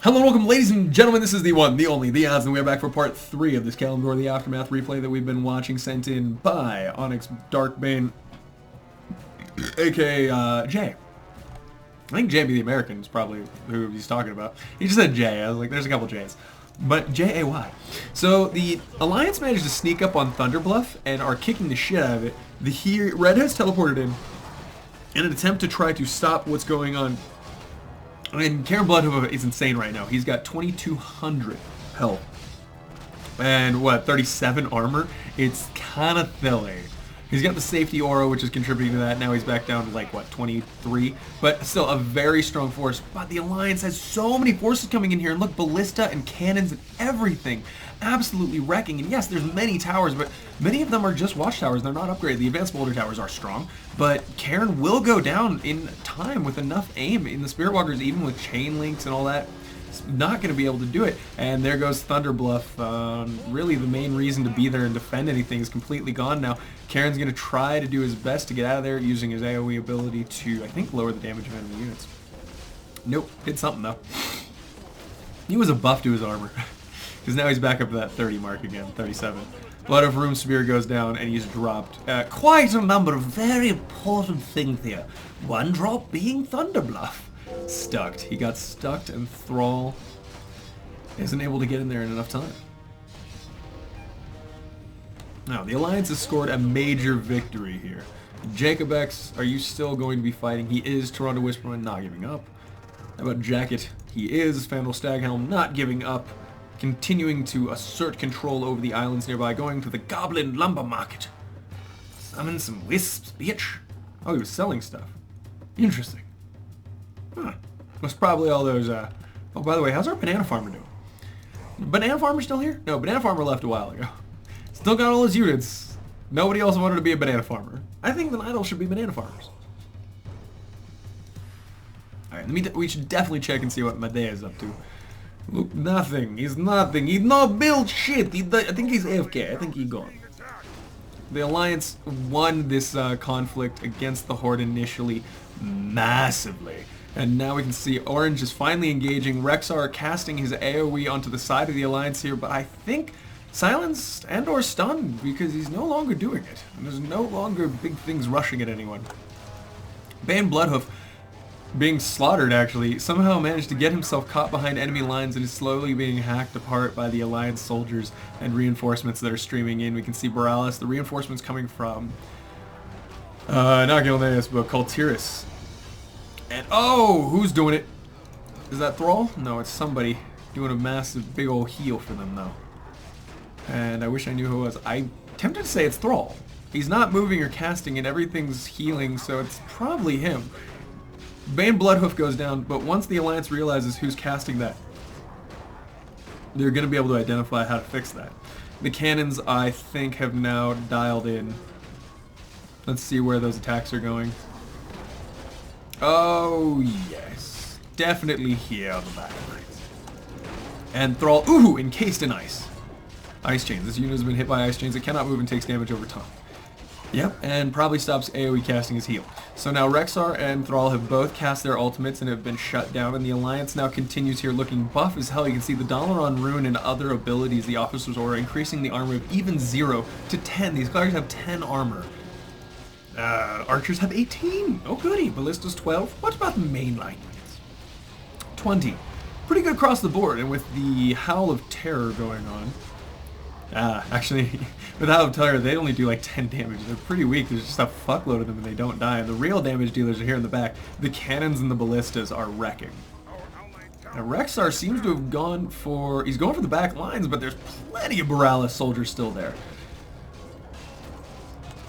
Hello and welcome, ladies and gentlemen. This is the one, the only, the Azothan, and we're back for part 3 of this Kalimdor the Aftermath replay that we've been watching, sent in by Onyx Darkbane, aka Jay. I think JB the American is probably who he's talking about. He just said Jay. I was like, there's a couple J's. But J-A-Y. So the Alliance managed to sneak up on Thunder Bluff and are kicking the shit out of it. Red has teleported in an attempt to try to stop what's going on. I mean, Karen Bloodhoof is insane right now. He's got 2,200 health. And what, 37 armor? It's kind of silly. He's got the safety aura, which is contributing to that. Now he's back down to like, what, 23? But still a very strong force. But the Alliance has so many forces coming in here. And look, ballista and cannons and everything. Absolutely wrecking. And yes, there's many towers, but many of them are just watchtowers. They're not upgraded. The advanced boulder towers are strong. But Karen will go down in time with enough aim. In the Spirit Walkers, even with chain links and all that, not going to be able to do it. And there goes Thunder Bluff. Really the main reason to be there and defend anything is completely gone now. Karen's going to try to do his best to get out of there using his AoE ability to, I think, lower the damage of enemy units. Nope, did something though. He was a buff to his armor. Because now he's back up to that 30 mark again, 37. Blood of Room Spear goes down and he's dropped quite a number of very important things here. One drop being Thunder Bluff. Stucked. He got stuck and Thrall isn't able to get in there in enough time. Now, the Alliance has scored a major victory here. Jacob X, are you still going to be fighting? He is. Toronto Whisperman not giving up. How about Jacket? He is. Fandral Staghelm not giving up. Continuing to assert control over the islands nearby, going to the Goblin Lumber Market. Summon some wisps, bitch. Oh, he was selling stuff. Interesting. Huh. Was probably all those, Oh, by the way, how's our Banana Farmer doing? Banana Farmer still here? No, Banana Farmer left a while ago. Still got all his units. Nobody else wanted to be a Banana Farmer. I think the Naval should be Banana Farmers. Alright, we should definitely check and see what Medea is up to. Look, nothing. He's nothing. He's not built shit. I think he's AFK. I think he's gone. The Alliance won this conflict against the Horde initially massively. And now we can see Orange is finally engaging. Rexar casting his AoE onto the side of the Alliance here, but I think silenced and or stunned because he's no longer doing it. And there's no longer big things rushing at anyone. Bane Bloodhoof, being slaughtered actually, somehow managed to get himself caught behind enemy lines and is slowly being hacked apart by the Alliance soldiers and reinforcements that are streaming in. We can see Borealis, the reinforcements coming from not Gilneas, but Kultiris. And oh, who's doing it? Is that Thrall? No, it's somebody doing a massive big old heal for them though. And I wish I knew who it was. I'm tempted to say it's Thrall. He's not moving or casting and everything's healing, so it's probably him. Bane Bloodhoof goes down, but once the Alliance realizes who's casting that, they're going to be able to identify how to fix that. The cannons, I think, have now dialed in. Let's see where those attacks are going. Oh, yes. Definitely here on the back lines. And Thrall, ooh, encased in ice. Ice chains. This unit has been hit by ice chains. It cannot move and takes damage over time. Yep, and probably stops AoE casting his heal. So now Rexar and Thrall have both cast their ultimates and have been shut down, and the Alliance now continues here looking buff as hell. You can see the Dalaran Rune and other abilities, the Officer's Aura, increasing the armor of even 0 to 10. These guys have 10 armor. Archers have 18. Oh goody. Ballistas 12. What about the mainline units? 20. Pretty good across the board, and with the Howl of Terror going on. Actually, with Howl of Terror, they only do like 10 damage. They're pretty weak. There's just a fuckload of them and they don't die. And the real damage dealers are here in the back. The cannons and the ballistas are wrecking. Now, Rexar seems to have gone for... He's going for the back lines, but there's plenty of Borealis soldiers still there.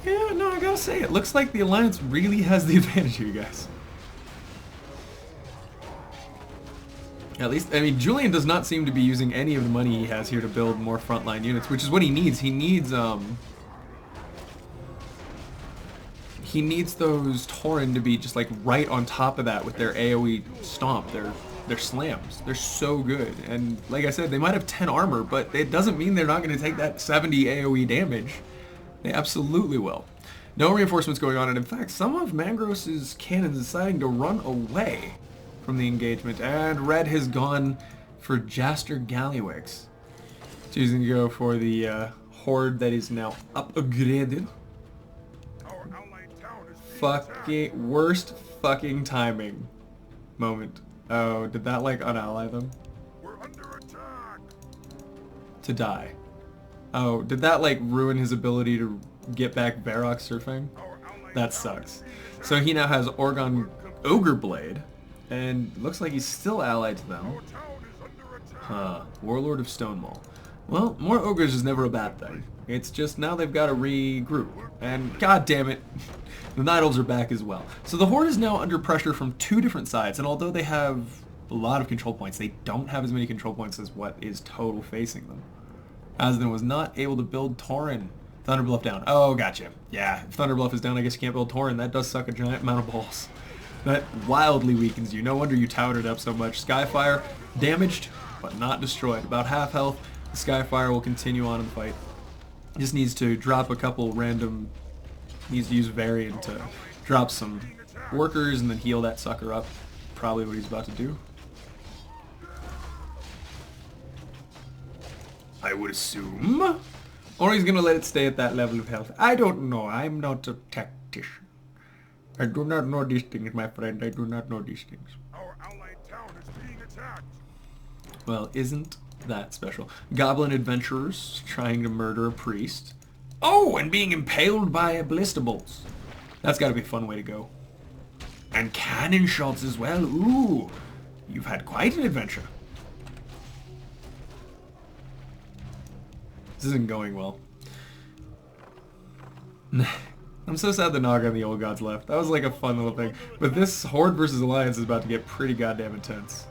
Yeah, no, I gotta say, it looks like the Alliance really has the advantage here, guys. At least, I mean, Julian does not seem to be using any of the money he has here to build more frontline units, which is what he needs. He needs those Tauren to be just like right on top of that with their AoE stomp, their slams. They're so good. And like I said, they might have 10 armor, but it doesn't mean they're not going to take that 70 AoE damage. They absolutely will. No reinforcements going on, and in fact, some of Mangros's cannons deciding to run away from the engagement, and Red has gone for Jaster Galliwix. Choosing to go for the Horde that is now upgraded. Fucking worst fucking timing moment. Oh, did that like unally them? We're under attack. To die. Oh, did that like ruin his ability to get back Varrock surfing? That sucks. So he now has Orgon Ogre Blade, and looks like he's still allied to them. Huh. Warlord of Stonewall. Well, more ogres is never a bad thing. It's just now they've got to regroup. And god damn it, the Night Elves are back as well. So the Horde is now under pressure from two different sides, and although they have a lot of control points, they don't have as many control points as what is total facing them. Azothan was not able to build Tauren. Thunder Bluff down. Oh, gotcha. Yeah, if Thunder Bluff is down, I guess you can't build Tauren. That does suck a giant amount of balls. That wildly weakens you. No wonder you touted up so much. Skyfire, damaged, but not destroyed. About half health. The Skyfire will continue on in the fight. Just needs to drop a couple random... Needs to use Varian to drop some workers and then heal that sucker up. Probably what he's about to do. I would assume. Or he's gonna let it stay at that level of health. I don't know. I'm not a tactician. I do not know these things, my friend. I do not know these things. Our allied town is being attacked. Well, isn't that special? Goblin adventurers trying to murder a priest. Oh, and being impaled by ballista bolts. That's gotta be a fun way to go. And cannon shots as well. Ooh, you've had quite an adventure. This isn't going well. I'm so sad the Naga and the Old Gods left. That was like a fun little thing. But this Horde versus Alliance is about to get pretty goddamn intense.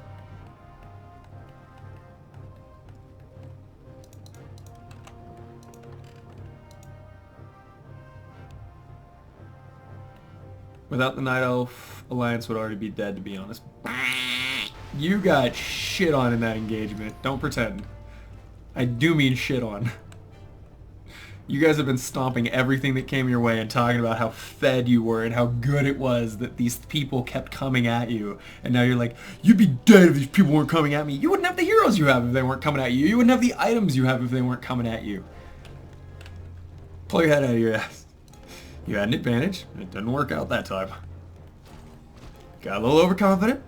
Without the Night Elf, Alliance would already be dead, to be honest. You got shit on in that engagement. Don't pretend. I do mean shit on. You guys have been stomping everything that came your way and talking about how fed you were and how good it was that these people kept coming at you. And now you're like, you'd be dead if these people weren't coming at me. You wouldn't have the heroes you have if they weren't coming at you. You wouldn't have the items you have if they weren't coming at you. Pull your head out of your ass. You had an advantage. It didn't work out that time. Got a little overconfident.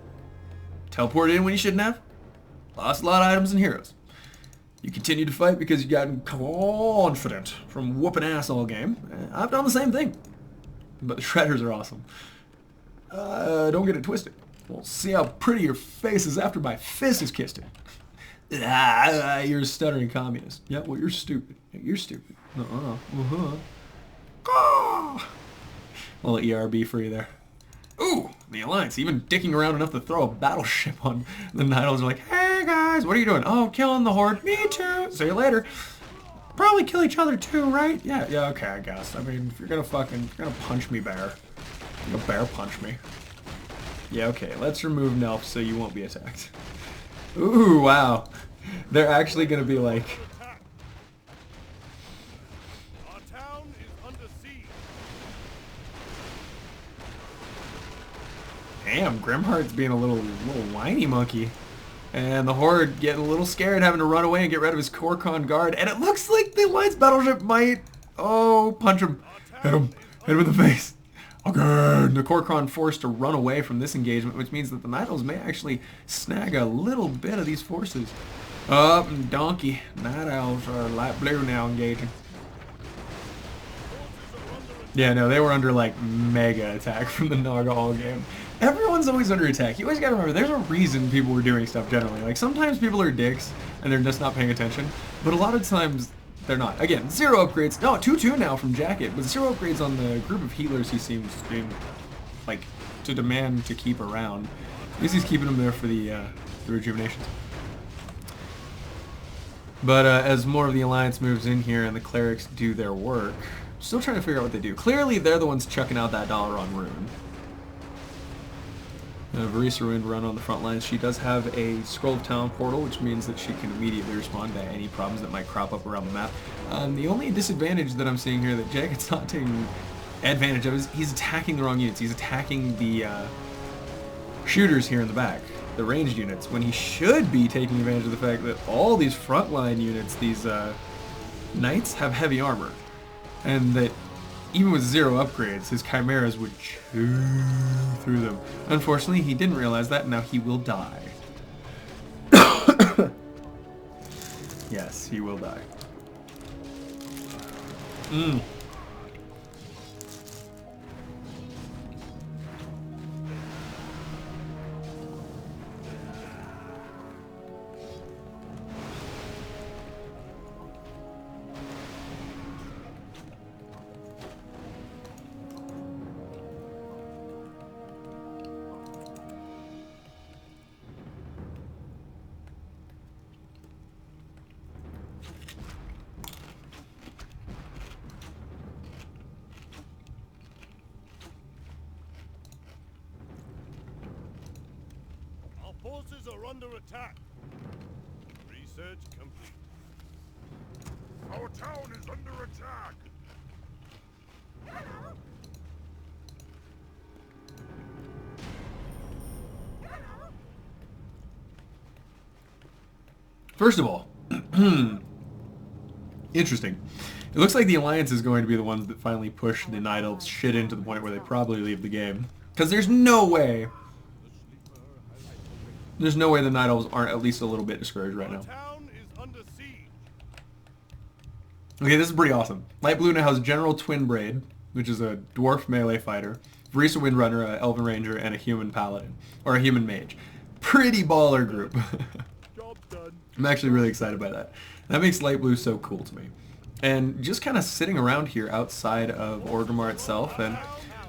Teleported in when you shouldn't have. Lost a lot of items and heroes. You continue to fight because you got confident from whooping ass all game. I've done the same thing. But the shredders are awesome. Don't get it twisted. We'll see how pretty your face is after my fist has kissed it. You're a stuttering communist. Yeah, well, you're stupid. You're stupid. A little ERB for you there. Ooh, the Alliance even dicking around enough to throw a battleship on the Night Elves. Are like, hey guys, what are you doing? Oh, killing the Horde. Me too. See you later. Probably kill each other too, right? Yeah, okay, I guess. I mean, if you're gonna punch me, bear. You're gonna bear punch me. Yeah, okay, let's remove Nelf so you won't be attacked. Ooh, wow. They're actually gonna be like... Damn, Grimheart's being a little whiny monkey. And the Horde getting a little scared, having to run away and get rid of his Korkon guard. And it looks like the Alliance battleship might... Oh, punch him. Hit him. Hit him in the face. Okay. The Korkon forced to run away from this engagement, which means that the Night Elves may actually snag a little bit of these forces. Up and donkey. Night Elves are light blue now engaging. Yeah, no, they were under like mega attack from the Naga all game. Everyone's always under attack. You always gotta remember, there's a reason people were doing stuff generally. Like, sometimes people are dicks, and they're just not paying attention. But a lot of times, they're not. Again, 0 upgrades. No, 2-2 now from Jacket. But 0 upgrades on the group of healers he seems being, like, to demand to keep around. At least he's keeping them there for the rejuvenations. But as more of the Alliance moves in here and the Clerics do their work, still trying to figure out what they do. Clearly, they're the ones chucking out that dollar on Rune. Varisa Ruined run on the front lines. She does have a Scroll of Talent portal, which means that she can immediately respond to any problems that might crop up around the map. The only disadvantage that I'm seeing here that Jagged's not taking advantage of is he's attacking the wrong units. He's attacking the shooters here in the back. the ranged units, when he should be taking advantage of the fact that all these frontline units, these knights, have heavy armor. And that even with 0 upgrades, his chimeras would chew through them. Unfortunately, he didn't realize that, and now he will die. Yes, he will die. Forces are under attack. Research complete. Our town is under attack. First of all, interesting. It looks like the Alliance is going to be the ones that finally push the Night Elves shit into the point where they probably leave the game. Because there's no way the Night Elves aren't at least a little bit discouraged right now. Okay, this is pretty awesome. Light Blue now has General Twinbraid, which is a dwarf melee fighter, Vrisa Windrunner, a Elven Ranger, and a human paladin, or a human mage. Pretty baller group. I'm actually really excited by that. That makes Light Blue so cool to me. And just kind of sitting around here outside of Orgrimmar itself, and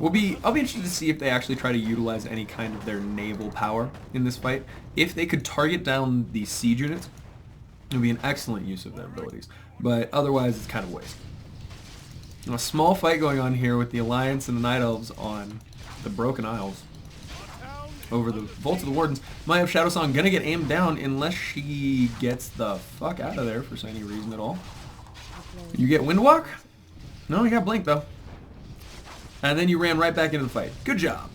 I'll be interested to see if they actually try to utilize any kind of their naval power in this fight. If they could target down the siege units, it would be an excellent use of their abilities. But otherwise, it's kind of a waste. A small fight going on here with the Alliance and the Night Elves on the Broken Isles over the Volts of the Wardens. Maya of Shadowsong gonna get aimed down unless she gets the fuck out of there for any reason at all. You get Windwalk? No, you got Blink though. And then you ran right back into the fight. Good job.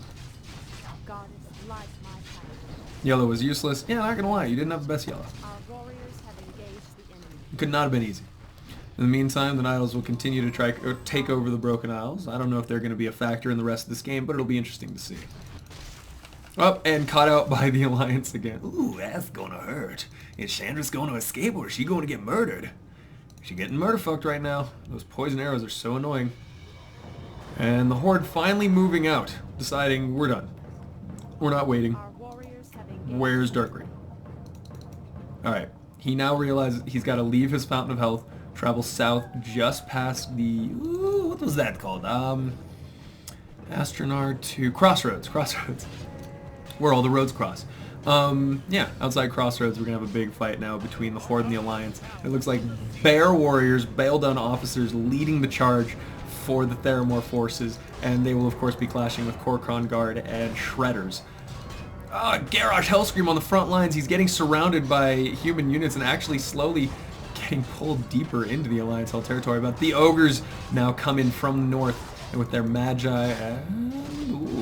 Yellow was useless. Yeah, not gonna lie, you didn't have the best yellow. It could not have been easy. In the meantime, the Night Elves will continue to try to take over the Broken Isles. I don't know if they're going to be a factor in the rest of this game, but it'll be interesting to see. Up and caught out by the Alliance again. Ooh, that's gonna hurt. Is Chandra's going to escape or is she going to get murdered? She's getting murder fucked right now. Those poison arrows are so annoying. And the Horde finally moving out, deciding we're done. We're not waiting. Where's Darkgreen? Alright, he now realizes he's got to leave his Fountain of Health, travel south just past the... Ooh, what was that called? Astronar to Crossroads. Where all the roads cross. Yeah, outside Crossroads, we're going to have a big fight now between the Horde and the Alliance. It looks like Bear Warriors, Bale Down officers leading the charge for the Theramore forces, and they will of course be clashing with Korkron Guard and Shredders. Garrosh Hellscream on the front lines. He's getting surrounded by human units and actually slowly getting pulled deeper into the Alliance held territory. But the Ogres now come in from the north and with their Magi.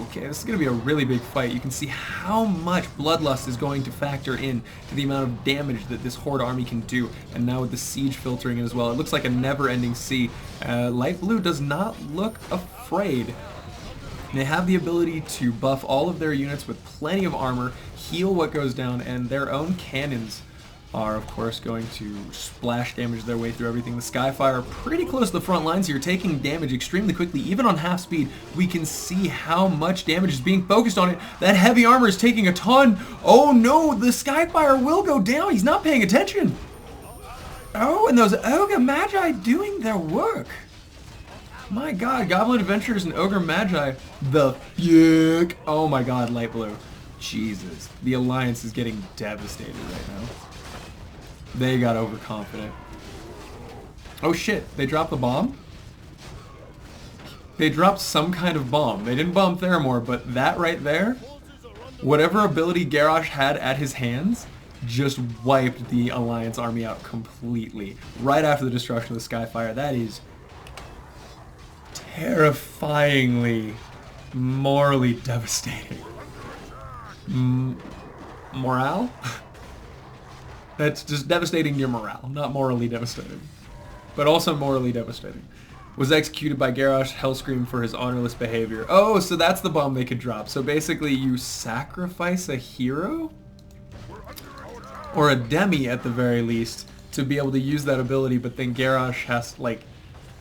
Okay, this is going to be a really big fight. You can see how much Bloodlust is going to factor in to the amount of damage that this Horde army can do. And now with the siege filtering in as well, it looks like a never-ending sea. Light Blue does not look afraid. They have the ability to buff all of their units with plenty of armor, heal what goes down, and their own cannons are, of course, going to splash damage their way through everything. The Skyfire pretty close to the front lines here, taking damage extremely quickly. Even on half speed, we can see how much damage is being focused on it. That heavy armor is taking a ton. Oh no, the Skyfire will go down. He's not paying attention. Oh, and those Ogre Magi doing their work. My god, Goblin Adventurers and Ogre Magi, the fuck. Oh my god, Light Blue. Jesus. The Alliance is getting devastated right now. They got overconfident. Oh shit, they dropped the bomb? They dropped some kind of bomb. They didn't bomb Theramore, but that right there, whatever ability Garrosh had at his hands, just wiped the Alliance army out completely. Right after the destruction of the Skyfire. That is terrifyingly, morally devastating. morale. That's just devastating your morale, not morally devastating. But also morally devastating. Was executed by Garrosh Hellscream for his honorless behavior. Oh, so that's the bomb they could drop. So basically you sacrifice a hero? Or a demi at the very least to be able to use that ability, but then Garrosh has, like,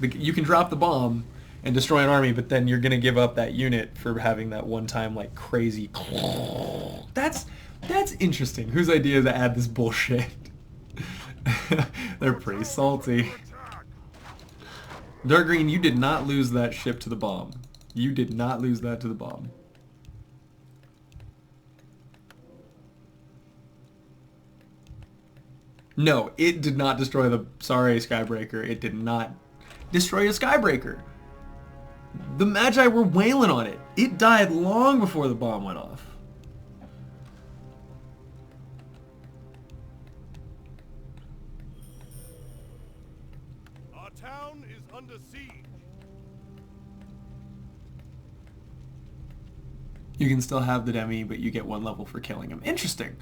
you can drop the bomb and destroy an army, but then you're going to give up that unit for having that one-time, like, crazy... That's interesting. Whose idea to add this bullshit? They're pretty salty. Dark Green, you did not lose that ship to the bomb. You did not lose that to the bomb. No, it did not destroy the... Sorry, Skybreaker. It did not destroy a Skybreaker. The Magi were wailing on it. It died long before the bomb went off. Our town is under siege. You can still have the demi, but you get 1 level for killing him. Interesting.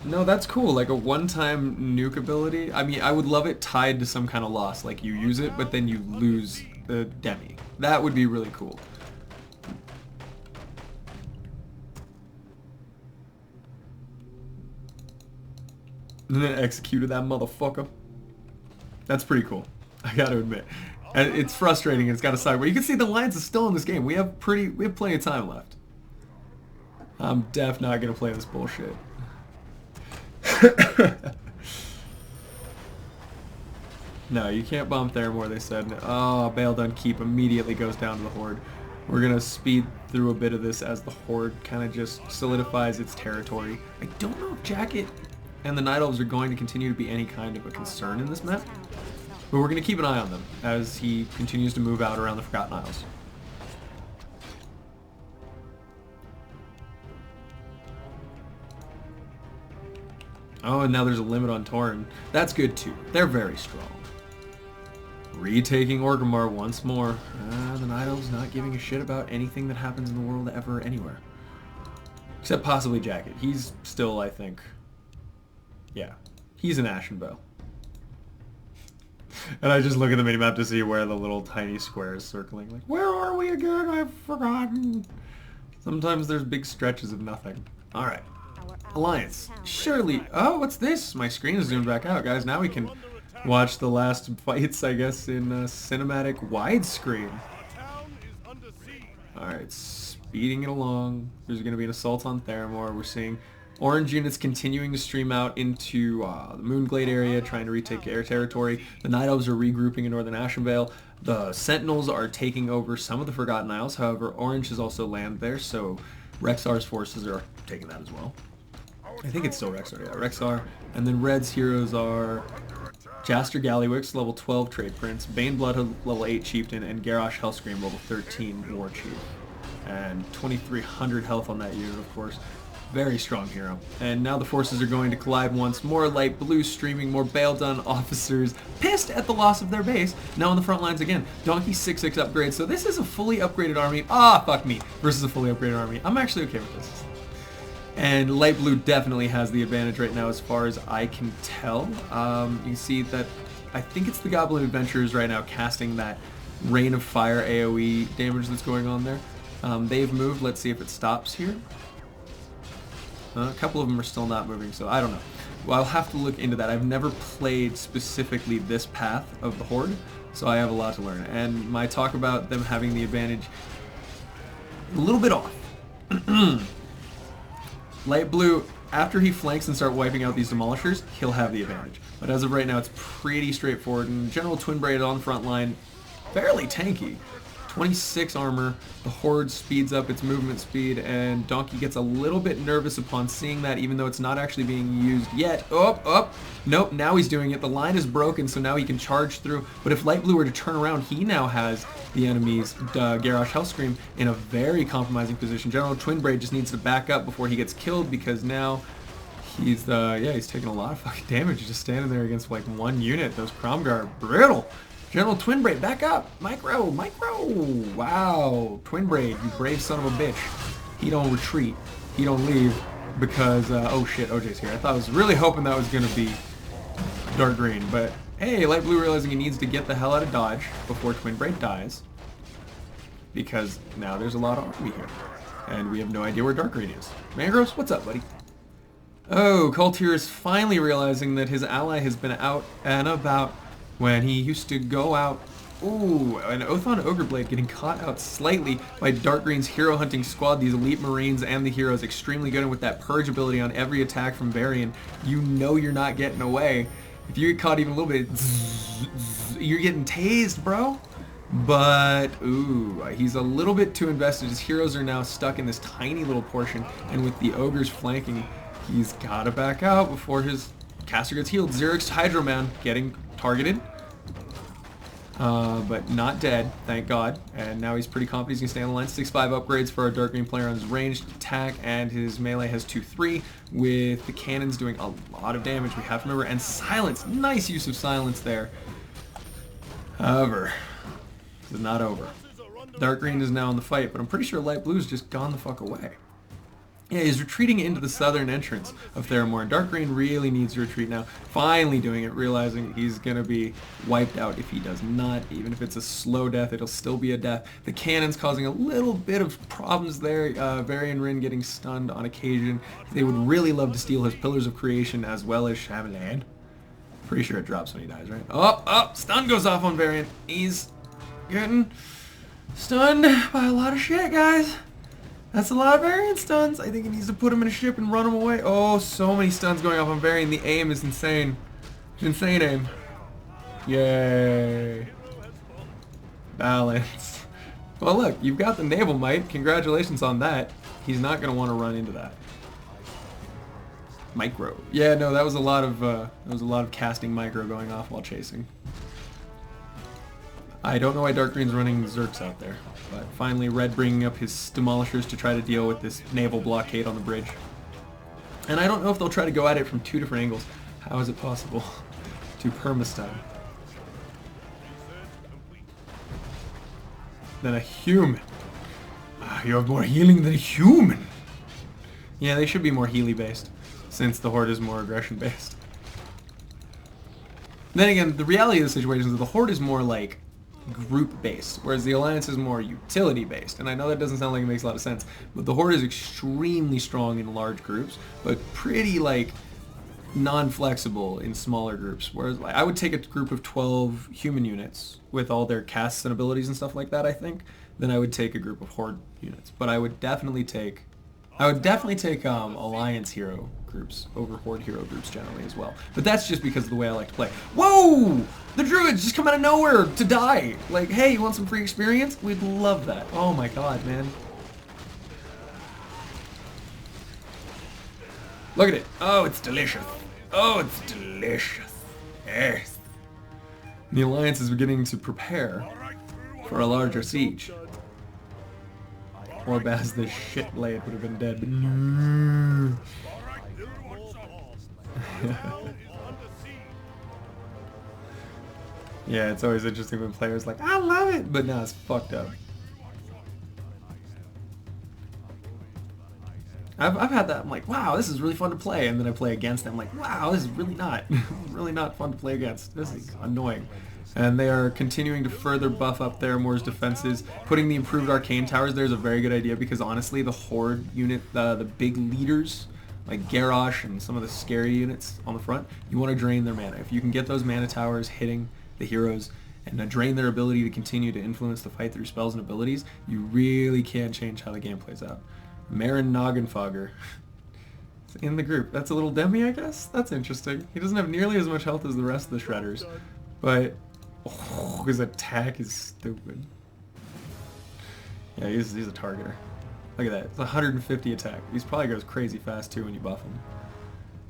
No, that's cool. Like a one-time nuke ability. I mean, I would love it tied to some kind of loss. Like you use it, but then you lose the demi. That would be really cool. And then executed that motherfucker. That's pretty cool. I gotta admit. And it's frustrating. It's got a side where you can see the Alliance is still in this game. We have plenty of time left. I'm def not gonna play this bullshit. No, you can't bomb Theramore, they said. Oh, Bale Done Keep immediately goes down to the Horde. We're going to speed through a bit of this as the Horde kind of just solidifies its territory. I don't know if Jacket and the Night Elves are going to continue to be any kind of a concern in this map, but we're going to keep an eye on them as he continues to move out around the Forgotten Isles. Oh, and now there's a limit on Tauren. That's good too. They're very strong. Retaking Orgrimmar once more. The Night Elves not giving a shit about anything that happens in the world ever anywhere. Except possibly Jacket. He's still, I think... Yeah. He's an Ashenbow. And I just look at the minimap to see where the little tiny square is circling. Like, where are we again? I've forgotten. Sometimes there's big stretches of nothing. Alright. Alliance. Surely... Oh, what's this? My screen is zoomed back out, guys. Now we can watch the last fights, I guess, in cinematic widescreen. Alright, speeding it along. There's going to be an assault on Theramore. We're seeing orange units continuing to stream out into the Moonglade area, trying to retake air territory. The Night Elves are regrouping in Northern Ashenvale. The Sentinels are taking over some of the Forgotten Isles. However, orange has also landed there, so Rexar's forces are taking that as well. I think it's still Rexar, yeah, Rexar. And then Red's heroes are Jaster Gallywix, level 12 Trade Prince, Bane Bloodhood, level 8 Chieftain, and Garrosh Hellscream, level 13 War Chief. And 2,300 health on that unit, of course. Very strong hero. And now the forces are going to collide once more. Light Blue streaming, more Bale Done officers, pissed at the loss of their base. Now on the front lines again. Donkey 6/6 upgrade, so this is a fully upgraded army. Ah, fuck me. Versus a fully upgraded army. I'm actually okay with this. And Light Blue definitely has the advantage right now as far as I can tell. You see that I think it's the Goblin Adventurers right now casting that Rain of Fire AoE damage that's going on there. They've moved. Let's see if it stops here. A couple of them are still not moving, so I don't know. Well, I'll have to look into that. I've never played specifically this path of the Horde, so I have a lot to learn. And my talk about them having the advantage, a little bit off. Light Blue, after he flanks and start wiping out these Demolishers, he'll have the advantage. But as of right now, it's pretty straightforward. And General Twin Braid on the front line, fairly tanky. 26 armor, the Horde speeds up its movement speed, and Donkey gets a little bit nervous upon seeing that, even though it's not actually being used yet. Nope, now he's doing it. The line is broken, so now he can charge through. But if Light Blue were to turn around, he now has the enemy's Garrosh Hellscream in a very compromising position. General Twin Braid just needs to back up before he gets killed, because now He's taking a lot of fucking damage just standing there against like one unit. Those Kromgar are brittle. General Twin Braid, back up! Micro! Wow! Twin Braid, you brave son of a bitch. He don't retreat. He don't leave because, oh shit, OJ's here. I was really hoping that was gonna be dark green, but hey, Light Blue realizing he needs to get the hell out of dodge before Twin Braid dies. Because now there's a lot of army here. And we have no idea where dark green is. Mangros, what's up, buddy? Oh, Kultir is finally realizing that his ally has been out and about when he used to go out. Ooh, an Othon Ogreblade getting caught out slightly by Dark Green's hero hunting squad. These elite marines and the heroes extremely good, and with that purge ability on every attack from Varian, you know you're not getting away. If you get caught even a little bit, you're getting tased, bro. But, ooh, he's a little bit too invested. His heroes are now stuck in this tiny little portion, and with the ogres flanking, he's got to back out before his caster gets healed. Zerix Hydroman getting targeted, but not dead, thank God. And now he's pretty confident he's going to stay on the line. 6-5 upgrades for our Dark Green player on his ranged attack, and his melee has 2-3, with the cannons doing a lot of damage. We have to remember, and silence, nice use of silence there. However, this is not over. Dark Green is now in the fight, but I'm pretty sure Light Blue's just gone the fuck away. Yeah, he's retreating into the southern entrance of Theramore, and Dark Green really needs to retreat now. Finally doing it, realizing he's going to be wiped out if he does not. Even if it's a slow death, it'll still be a death. The cannon's causing a little bit of problems there. Varian Rin getting stunned on occasion. They would really love to steal his Pillars of Creation as well as Chavaland. Pretty sure it drops when he dies, right? Oh, stun goes off on Varian. He's getting stunned by a lot of shit, guys. That's a lot of Varian stuns. I think he needs to put him in a ship and run him away. Oh, so many stuns going off on Varian. The aim is insane. It's insane aim. Yay. Balance. Well, look, you've got the naval might. Congratulations on that. He's not going to want to run into that. Micro. Yeah, no, that was a lot of casting micro going off while chasing. I don't know why Dark Green's running Zerks out there, but finally Red bringing up his Demolishers to try to deal with this naval blockade on the bridge. And I don't know if they'll try to go at it from two different angles. How is it possible to permastun than a human? You have more healing than a human. Yeah, they should be more Healy based, since the Horde is more aggression based. Then again, the reality of the situation is that the Horde is more like group based, whereas the Alliance is more utility based. And I know that doesn't sound like it makes a lot of sense, but the Horde is extremely strong in large groups, but pretty like non-flexible in smaller groups. Whereas like, I would take a group of 12 human units with all their casts and abilities and stuff like that, I think, then I would take a group of Horde units. But I would definitely take Alliance hero groups over Horde hero groups generally as well. But that's just because of the way I like to play. Whoa! The Druids just come out of nowhere to die! Like, hey, you want some free experience? We'd love that. Oh my god, man. Look at it. Oh, it's delicious. Oh, it's delicious. Yes. The Alliance is beginning to prepare for a larger siege. Or Baz the shit blade would have been dead. But no. Yeah, it's always interesting when players like, I love it, but no, it's fucked up. I've had that. I'm like, wow, this is really fun to play, and then I play against them. I'm like, wow, this is really not, really not fun to play against. This is annoying. And they are continuing to further buff up Theramore's defenses. Putting the improved arcane towers there is a very good idea because honestly, the Horde unit, the big leaders, like Garrosh and some of the scary units on the front, you want to drain their mana. If you can get those mana towers hitting the heroes and drain their ability to continue to influence the fight through spells and abilities, you really can change how the game plays out. Marin Noggenfogger in the group. That's a little demi, I guess? That's interesting. He doesn't have nearly as much health as the rest of the Shredders, but oh, his attack is stupid. Yeah, he's a targeter. Look at that. It's 150 attack. He probably goes crazy fast too when you buff him.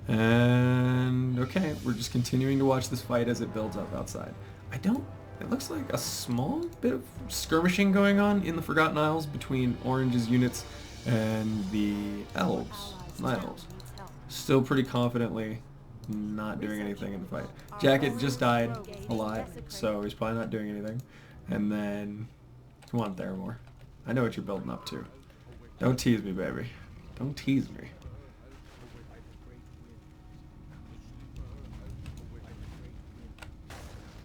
And okay, we're just continuing to watch this fight as it builds up outside. It looks like a small bit of skirmishing going on in the Forgotten Isles between Orange's units and the elves, night elves. Still pretty confidently not doing anything in the fight. Jacket just died a lot, so he's probably not doing anything. And then, come on, Theramore. I know what you're building up to. Don't tease me, baby. Don't tease me.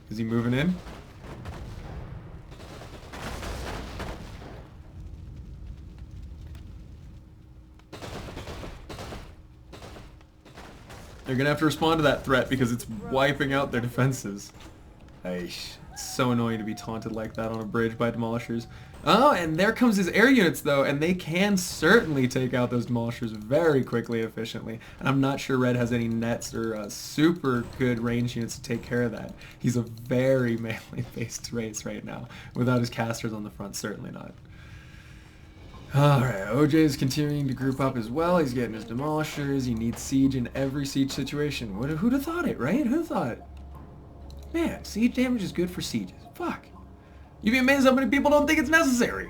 Is he moving in? They're gonna have to respond to that threat because it's wiping out their defenses. Aish. It's so annoying to be taunted like that on a bridge by demolishers. Oh, and there comes his air units though, and they can certainly take out those demolishers very quickly and efficiently. And I'm not sure Red has any nets or super good range units to take care of that. He's a very melee-based race right now. Without his casters on the front, certainly not. Alright, OJ is continuing to group up as well. He's getting his demolishers. He needs siege in every siege situation. Who'd have thought it, right? Who'd have thought it? Man, siege damage is good for sieges. Fuck. You'd be amazed how many people don't think it's necessary.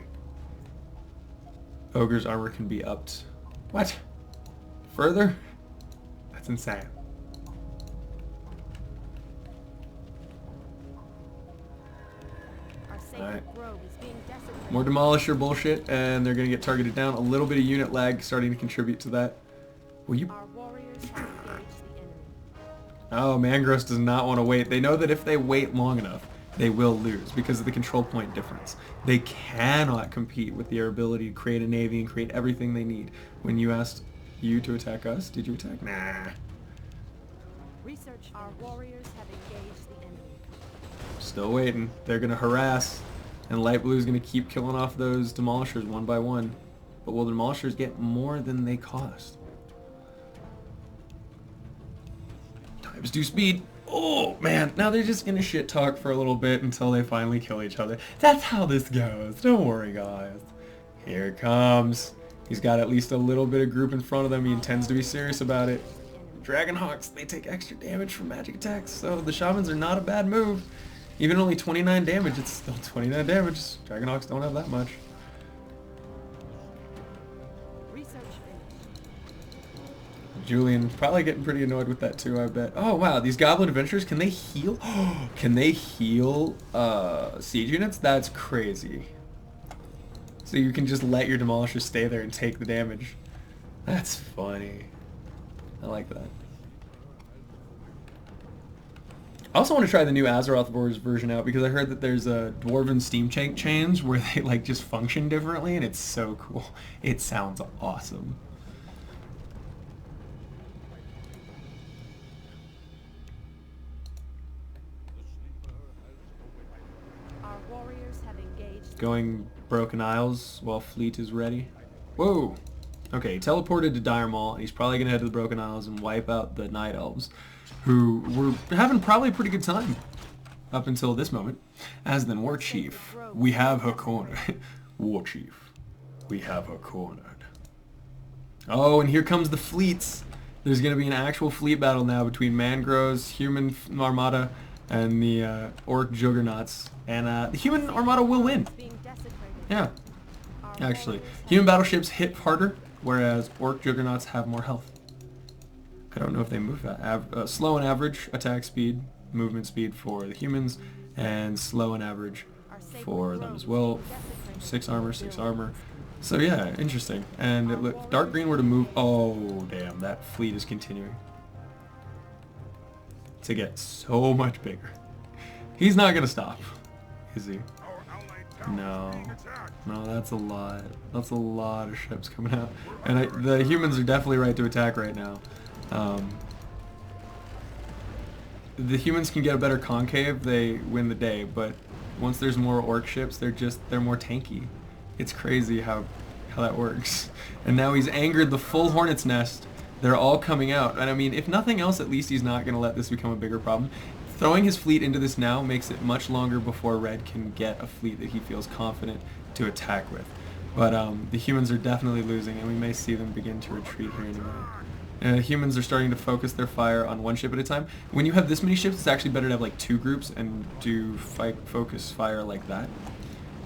Ogre's armor can be upped. What? Further? That's insane. Alright. More demolisher bullshit, and they're gonna get targeted down. A little bit of unit lag starting to contribute to that. Will you... Oh, Mangros does not want to wait. They know that if they wait long enough, they will lose because of the control point difference. They cannot compete with their ability to create a navy and create everything they need. When you asked you to attack us, did you attack? Nah. Research. Our warriors have engaged the enemy. Still waiting. They're going to harass, and Light Blue is going to keep killing off those demolishers one by one. But will the demolishers get more than they cost? Times 2 speed. Oh, man. Now they're just going to shit talk for a little bit until they finally kill each other. That's how this goes. Don't worry, guys. Here it comes. He's got at least a little bit of group in front of them. He intends to be serious about it. Dragonhawks, they take extra damage from magic attacks, so the Shamans are not a bad move. Even only 29 damage, it's still 29 damage. Dragonhawks don't have that much. Julian probably getting pretty annoyed with that too, I bet. Oh wow, these Goblin Adventurers, can they heal? Can they heal siege units? That's crazy. So you can just let your Demolishers stay there and take the damage. That's funny. I like that. I also want to try the new Azeroth Wars version out because I heard that there's a Dwarven Steam chains where they like just function differently, and it's so cool. It sounds awesome. Our warriors have engaged. Going Broken Isles while fleet is ready. Whoa! Okay, he teleported to Dire Maul, and he's probably going to head to the Broken Isles and wipe out the Night Elves, who were having probably a pretty good time up until this moment. As then, War Chief, we have her cornered. War Chief, we have her cornered. Oh, and here comes the fleets. There's going to be an actual fleet battle now between Mangroves, Human Armada, and the Orc Juggernauts. And the Human Armada will win. Yeah, actually. Human battleships hit harder, whereas Orc Juggernauts have more health. I don't know if they move that. Slow and average attack speed, movement speed for the humans, and slow and average for them as well. 6 armor, 6 armor. So yeah, interesting. And if Dark Green were to move... Oh, damn, that fleet is continuing to get so much bigger. He's not going to stop, is he? No. No, that's a lot. That's a lot of ships coming out. And the humans are definitely right to attack right now. The humans can get a better concave, they win the day, but once there's more orc ships, they're more tanky. It's crazy how that works. And now he's angered the full Hornet's Nest. They're all coming out. And I mean, if nothing else, at least he's not going to let this become a bigger problem. Throwing his fleet into this now makes it much longer before Red can get a fleet that he feels confident to attack with. But the humans are definitely losing, and we may see them begin to retreat here in a minute. Humans are starting to focus their fire on one ship at a time. When you have this many ships, it's actually better to have like 2 groups and do focus fire like that.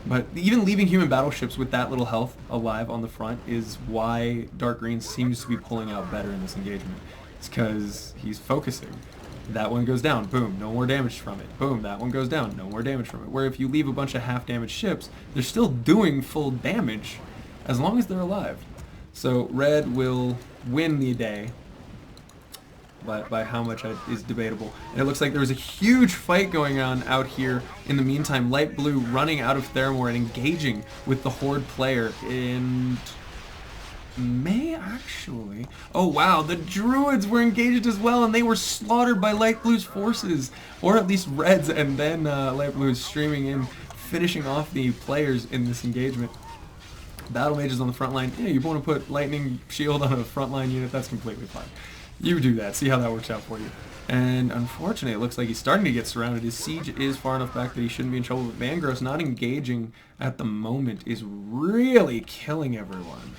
But even leaving human battleships with that little health alive on the front is why Dark Green seems to be pulling out better in this engagement. It's because he's focusing. That one goes down, boom, no more damage from it. Boom, that one goes down, no more damage from it. Where if you leave a bunch of half-damaged ships, they're still doing full damage as long as they're alive. So red will win the day, but by how much is debatable. And it looks like there was a huge fight going on out here. In the meantime, light blue running out of Theramore and engaging with the Horde player in May, actually. Oh wow, the druids were engaged as well, and they were slaughtered by light blue's forces, or at least red's, and then light blue is streaming in, finishing off the players in this engagement. Battle mages on the front line. Yeah, you want to put lightning shield on a frontline unit, that's completely fine. You do that, see how that works out for you. And unfortunately, it looks like he's starting to get surrounded. His siege is far enough back that he shouldn't be in trouble, but Vangross not engaging at the moment is really killing everyone.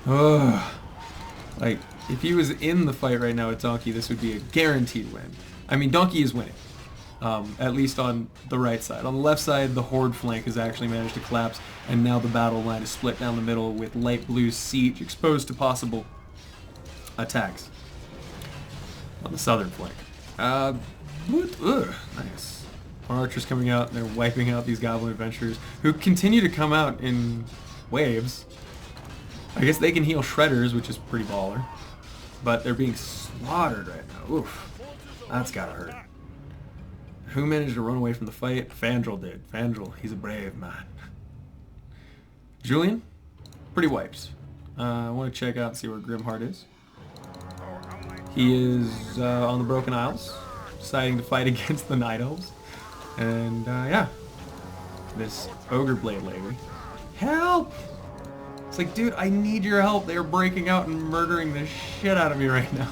Ugh. Like, if he was in the fight right now with Donkey, this would be a guaranteed win. I mean, Donkey is winning. At least on the right side. On the left side, the Horde flank has actually managed to collapse, and now the battle line is split down the middle with light blue's siege exposed to possible attacks on the southern flank. Nice. Our archers coming out, and they're wiping out these goblin adventurers, who continue to come out in waves. I guess they can heal shredders, which is pretty baller, but they're being slaughtered right now. Oof. That's gotta hurt. Who managed to run away from the fight? Fandral did. Fandral, he's a brave man. Julian? Pretty wiped. I want to check out and see where Grimheart is. He is on the Broken Isles, deciding to fight against the Night Elves. And yeah, this Ogre Blade lady. Help! It's like, dude, I need your help. They're breaking out and murdering the shit out of me right now.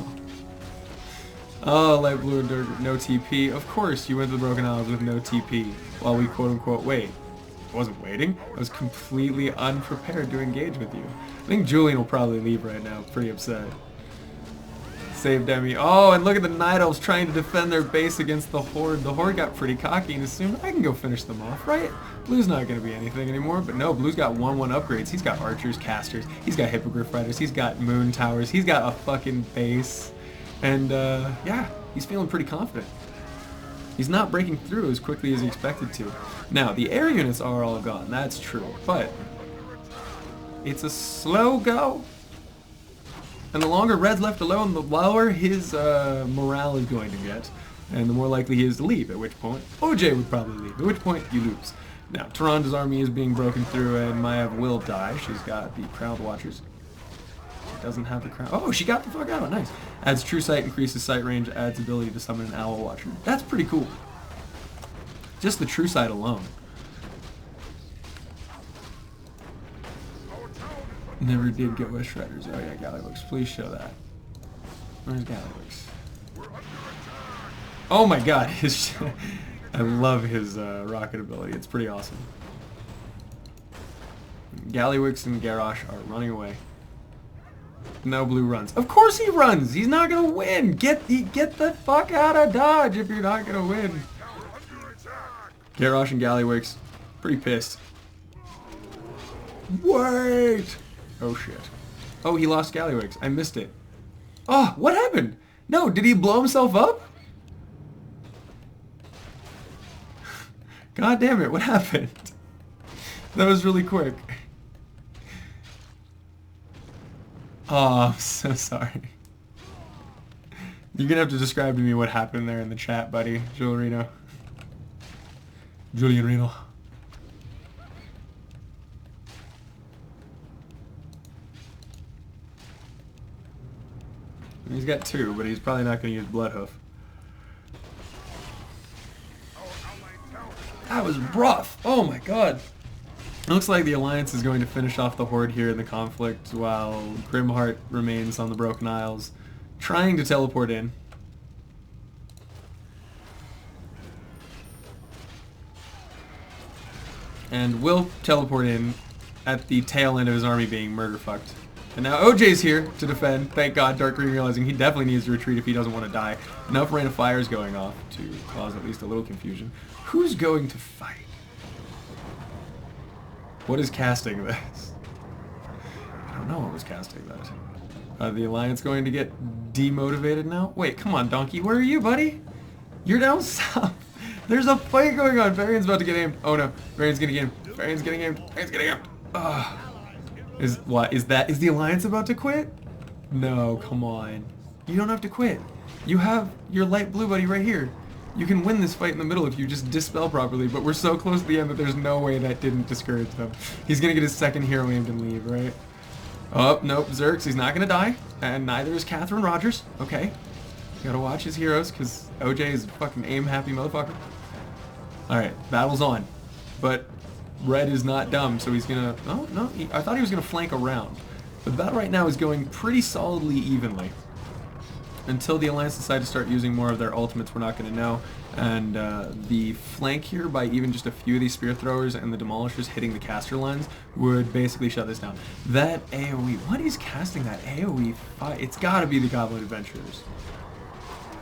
Oh, light blue and dark, no TP. Of course, you went to the Broken Isles with no TP while we quote-unquote wait. I wasn't waiting. I was completely unprepared to engage with you. I think Julian will probably leave right now, pretty upset. Save Demi. Oh, and look at the Night Elves trying to defend their base against the Horde. The Horde got pretty cocky and assumed I can go finish them off, right? Blue's not going to be anything anymore, but no, Blue's got 1-1 upgrades. He's got archers, casters, he's got hippogriff riders, he's got moon towers, he's got a fucking base. And yeah, he's feeling pretty confident. He's not breaking through as quickly as he expected to. Now, the air units are all gone, that's true, but it's a slow go. And the longer Red's left alone, the lower his morale is going to get, and the more likely he is to leave, at which point OJ would probably leave, at which point you lose. Now, Tyranda's army is being broken through, and Maiev will die. She's got the Crowned Watchers. She doesn't have the crown. Oh, she got the fuck out. Nice. Adds True Sight, increases sight range, adds ability to summon an Owl Watcher. That's pretty cool. Just the True Sight alone. Never did get with Shredders. Oh yeah, Gallywix. Please show that. Where's Gallywix? Oh my god, his I love his rocket ability. It's pretty awesome. Gallywix and Garrosh are running away. No, Blue runs. Of course he runs! He's not gonna win! Get the fuck out of Dodge if you're not gonna win. Garrosh and Gallywix, pretty pissed. Wait! Oh shit. Oh, he lost Gallywix. I missed it. Oh, what happened? No, did he blow himself up? God damn it, what happened? That was really quick. Oh, I'm so sorry. You're gonna have to describe to me what happened there in the chat, buddy. Julian Reno. He's got 2, but he's probably not going to use Bloodhoof. That was rough! Oh my god! It looks like the Alliance is going to finish off the Horde here in the conflict while Grimheart remains on the Broken Isles, trying to teleport in. And will teleport in at the tail end of his army being murder-fucked. And now OJ's here to defend. Thank God, Dark Green realizing he definitely needs to retreat if he doesn't want to die. Enough rain of fire is going off to cause at least a little confusion. Who's going to fight? What is casting this? I don't know what was casting that. Are the Alliance going to get demotivated now? Wait, come on, Donkey. Where are you, buddy? You're down south. There's a fight going on. Varian's about to get aimed. Oh no. Varian's getting aimed. Varian's getting aimed. Varian's getting aimed. Ugh. Is the Alliance about to quit? No, come on. You don't have to quit. You have your light blue buddy right here. You can win this fight in the middle if you just dispel properly, but we're so close to the end that there's no way that didn't discourage them. He's gonna get his second hero aimed and leave, right? Oh, nope, Zerx, he's not gonna die, and neither is Catherine Rogers. Okay. You gotta watch his heroes, because OJ is a fucking aim-happy motherfucker. Alright, battle's on. But Red is not dumb, so he's gonna... Oh, no, I thought he was gonna flank around. But the battle right now is going pretty solidly evenly. Until the Alliance decide to start using more of their ultimates, we're not going to know. And the flank here by even just a few of these spear throwers and the demolishers hitting the caster lines would basically shut this down. That AoE, what is casting that AoE fight? It's got to be the Goblin Adventurers.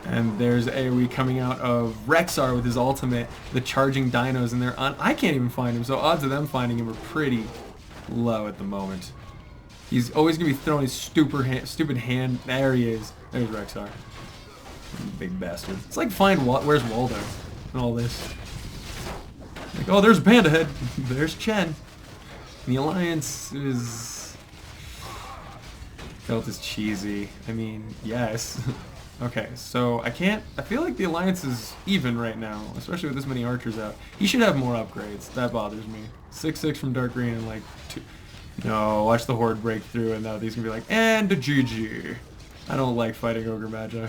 And there's AoE coming out of Rexar with his ultimate, the charging dinos, and they're on. I can't even find him, so odds of them finding him are pretty low at the moment. He's always going to be throwing his stupid hand. There he is. There's Rexar. Big bastard. It's like where's Waldo and all this. Like, oh, there's Panda Head. There's Chen. And the Alliance is... Felt as cheesy. I mean, yes. Okay, so I feel like the Alliance is even right now, especially with this many archers out. He should have more upgrades. That bothers me. 6-6 from Dark Green and like 2... No, watch the Horde break through and now these gonna be like, and a GG. I don't like fighting Ogre Magi.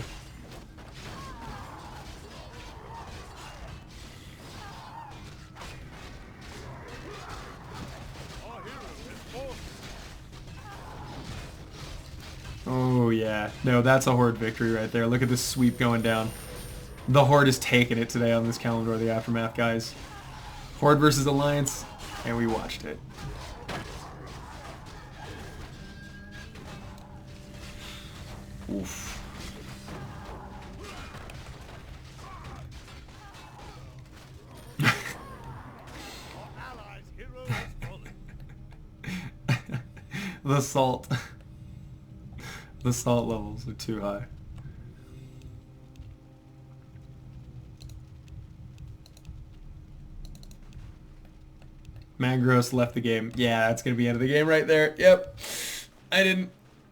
Oh yeah. No, that's a Horde victory right there. Look at this sweep going down. The Horde is taking it today on this Kalimdor the Aftermath, guys. Horde versus Alliance, and we watched it. Oof. The salt. The salt levels are too high. Mangros left the game. Yeah, that's gonna be the end of the game right there. Yep.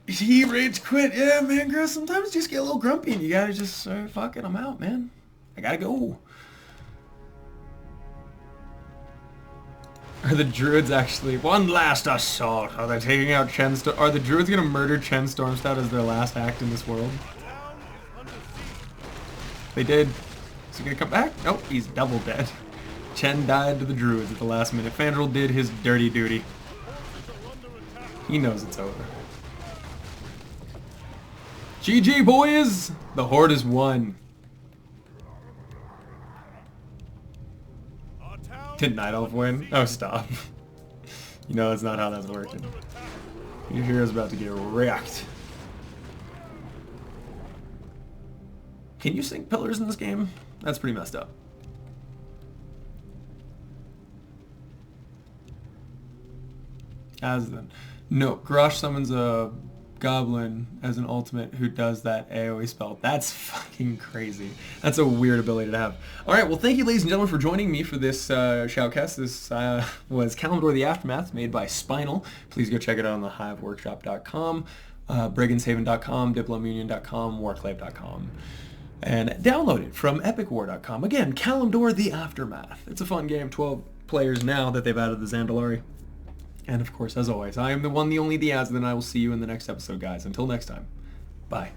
He rage quit. Yeah, Mangros, sometimes just get a little grumpy and you gotta just fuck it, I'm out, man. I gotta go. Are the druids actually... One last assault. Are they taking out Chen Storm? Are the druids gonna murder Chen Stormstad as their last act in this world? They did. Is he gonna come back? Nope, he's double dead. Chen died to the druids at the last minute. Fandral did his dirty duty. He knows it's over. GG, boys! The Horde is won. Did Night Elf win? Oh, stop. You know that's not how that's working. Your hero's about to get wrecked. Can you sink pillars in this game? That's pretty messed up. Azothan. No, Garrosh summons a goblin as an ultimate who does that AoE spell. That's fucking crazy. That's a weird ability to have. Alright, well thank you ladies and gentlemen for joining me for this shoutcast. This was Kalimdor the Aftermath made by Spinal. Please go check it out on the hiveworkshop.com, brigandshaven.com, diplomunion.com, warclave.com. And download it from epicwar.com. Again, Kalimdor the Aftermath. It's a fun game. 12 players now that they've added the Zandalari. And of course, as always, I am the one, the only, the Azothan, and I will see you in the next episode, guys. Until next time, bye.